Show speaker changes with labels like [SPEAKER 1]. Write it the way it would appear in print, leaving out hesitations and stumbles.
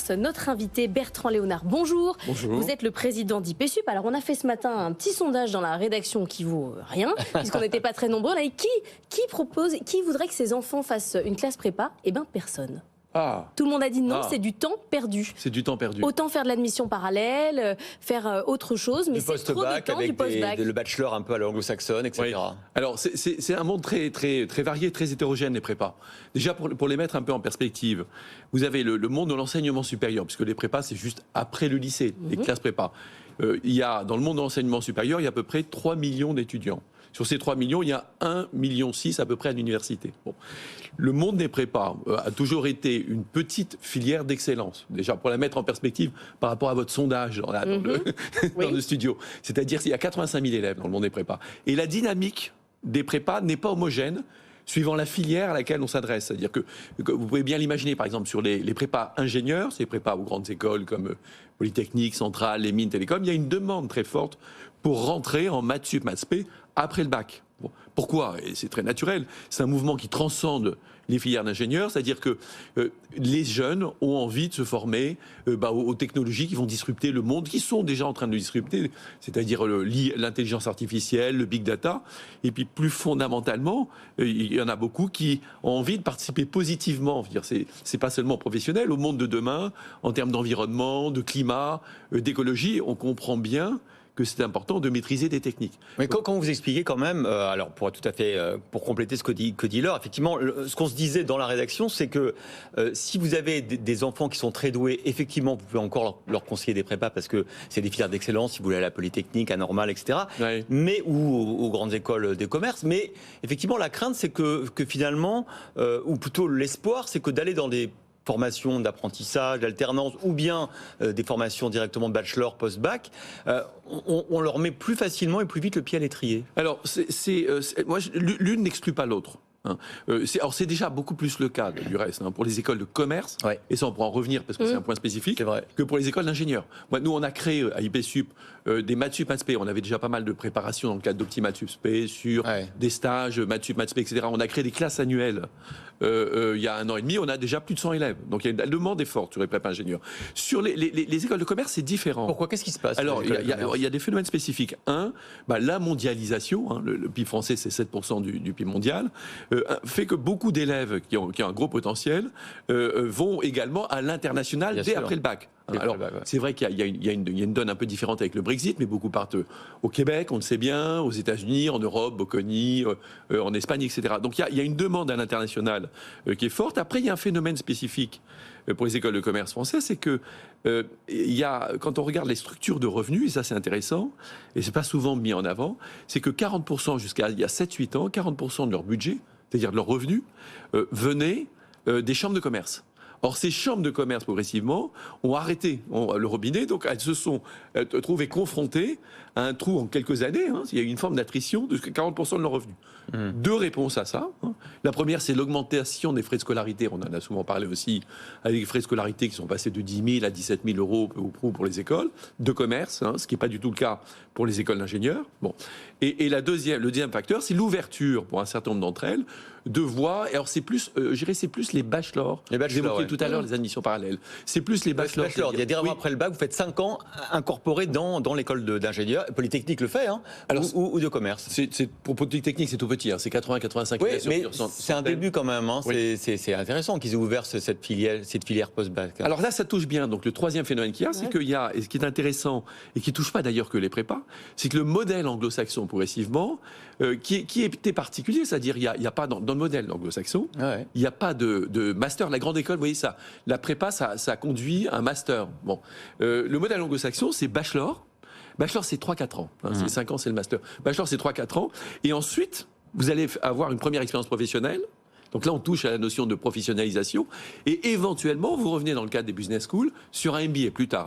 [SPEAKER 1] Commerce. Notre invité Bertrand Léonard, bonjour.
[SPEAKER 2] Bonjour.
[SPEAKER 1] Vous êtes le président d'IPSUP. Alors on a fait ce matin un petit sondage dans la rédaction qui vaut rien, puisqu'on n'était pas très nombreux. Là, et qui voudrait que ses enfants fassent une classe prépa? Eh bien personne.
[SPEAKER 2] Ah.
[SPEAKER 1] Tout le monde a dit non, c'est du temps perdu.
[SPEAKER 2] C'est du temps perdu.
[SPEAKER 1] Autant faire de l'admission parallèle, faire autre chose, mais c'est trop de temps, du post-bac.
[SPEAKER 3] Le bachelor un peu à l'anglo-saxonne, etc.
[SPEAKER 2] Oui. Alors c'est un monde très varié, très hétérogène, les prépas. Déjà pour les mettre un peu en perspective, vous avez le monde de l'enseignement supérieur, puisque les prépas c'est juste après le lycée, les classes prépa. Il y a dans le monde de l'enseignement supérieur, il y a à peu près 3 millions d'étudiants. Sur ces 3 millions, il y a 1,6 million à peu près à l'université. Bon. Le monde des prépas a toujours été une petite filière d'excellence. Déjà, pour la mettre en perspective par rapport à votre sondage dans le studio. C'est-à-dire qu'il y a 85 000 élèves dans le monde des prépas. Et la dynamique des prépas n'est pas homogène suivant la filière à laquelle on s'adresse. C'est-à-dire que vous pouvez bien l'imaginer, par exemple, sur les prépas ingénieurs, ces prépas aux grandes écoles comme Polytechnique, Centrale, les mines, Télécom, il y a une demande très forte pour rentrer en maths sup, maths spé après le bac. Bon. Pourquoi? Et c'est très naturel. C'est un mouvement qui transcende les filières d'ingénieurs, c'est-à-dire que les jeunes ont envie de se former aux technologies qui vont disrupter le monde, qui sont déjà en train de le disrupter, c'est-à-dire l'intelligence artificielle, le big data, et puis plus fondamentalement, il y en a beaucoup qui ont envie de participer positivement, c'est pas seulement professionnel, au monde de demain, en termes d'environnement, de climat, d'écologie, on comprend bien que c'est important de maîtriser des techniques.
[SPEAKER 3] Mais quand vous expliquez quand même, alors pour être tout à fait, pour compléter ce que dit Laure, effectivement, ce qu'on se disait dans la rédaction, c'est que si vous avez des enfants qui sont très doués, effectivement, vous pouvez encore leur conseiller des prépas parce que c'est des filières d'excellence, si vous voulez à la Polytechnique, à Normale, etc.
[SPEAKER 2] Oui.
[SPEAKER 3] Mais ou aux grandes écoles des commerces. Mais effectivement, la crainte, c'est que finalement, ou plutôt l'espoir, c'est que d'aller dans des formations d'apprentissage, d'alternance, ou bien des formations directement de bachelor, post-bac, on leur met plus facilement et plus vite le pied à l'étrier.
[SPEAKER 2] Alors, l'une n'exclut pas l'autre. Alors c'est déjà beaucoup plus le cas du reste pour les écoles de commerce, et ça on pourra en revenir parce que c'est un point spécifique, que pour les écoles d'ingénieurs. Nous on a créé à IPSUP des maths sup, maths spé, on avait déjà pas mal de préparation dans le cadre d'Optimath sup spé sur des stages maths sup, maths spé, etc. On a créé des classes annuelles il y a 1 an et demi, on a déjà plus de 100 élèves. Donc il y a une demande est forte sur les prépas ingénieurs. Sur les écoles de commerce, c'est différent.
[SPEAKER 3] Pourquoi? Qu'est-ce qui se passe?
[SPEAKER 2] Alors il y a des phénomènes spécifiques. La mondialisation, le PIB français c'est 7% du PIB mondial, fait que beaucoup d'élèves qui ont un gros potentiel vont également à l'international dès après le bac. Alors, c'est vrai qu'il y a une donne un peu différente avec le Brexit, mais beaucoup partent au Québec, on le sait bien, aux États-Unis, en Europe, Bocconi, en Espagne, etc. Donc il y a une demande à l'international qui est forte. Après, il y a un phénomène spécifique pour les écoles de commerce françaises, c'est que quand on regarde les structures de revenus, et ça c'est intéressant, et c'est pas souvent mis en avant, c'est que 40% jusqu'à il y a 7-8 ans, 40% de leur budget, c'est-à-dire de leurs revenus, venaient des chambres de commerce. Or, ces chambres de commerce, progressivement, ont arrêté le robinet, donc elles se sont trouvées confrontées à un trou en quelques années. Il y a eu une forme d'attrition de 40% de leurs revenus. Deux réponses à ça. La première, c'est l'augmentation des frais de scolarité. On en a souvent parlé aussi, avec les frais de scolarité qui sont passés de 10 000 à 17 000 euros pour les écoles de commerce, ce qui n'est pas du tout le cas pour les écoles d'ingénieurs. Bon. Et le deuxième facteur, c'est l'ouverture, pour un certain nombre d'entre elles, de voies. Alors, c'est plus, c'est plus les bachelors. J'évoquais tout à l'heure les admissions parallèles. C'est plus les bachelors.
[SPEAKER 3] Il y a des raisons après le bac, vous faites 5 ans incorporés dans l'école d'ingénieur. Polytechnique le fait, ou de commerce.
[SPEAKER 2] Pour Polytechnique, c'est tout petit, c'est 80-85
[SPEAKER 3] 000. Oui, mais c'est un début quand même. C'est intéressant qu'ils aient ouvert cette filière post-bac.
[SPEAKER 2] Alors là, ça touche bien. Donc le troisième phénomène qu'il y a, c'est qu'il y a, et ce qui est intéressant, et qui ne touche pas d'ailleurs que les prépas, c'est que le modèle anglo-saxon, progressivement, qui était particulier, c'est-à-dire il n'y a pas dans le modèle anglo-saxon, il n'y a pas de master. La grande école, vous voyez ça, la prépa, ça conduit un master. Bon, le modèle anglo-saxon, c'est bachelor. Bachelor, c'est 3-4 ans. C'est 5 ans, c'est le master. Bachelor, c'est 3-4 ans. Et ensuite, vous allez avoir une première expérience professionnelle. Donc là, on touche à la notion de professionnalisation. Et éventuellement, vous revenez dans le cadre des business schools sur un MBA plus tard.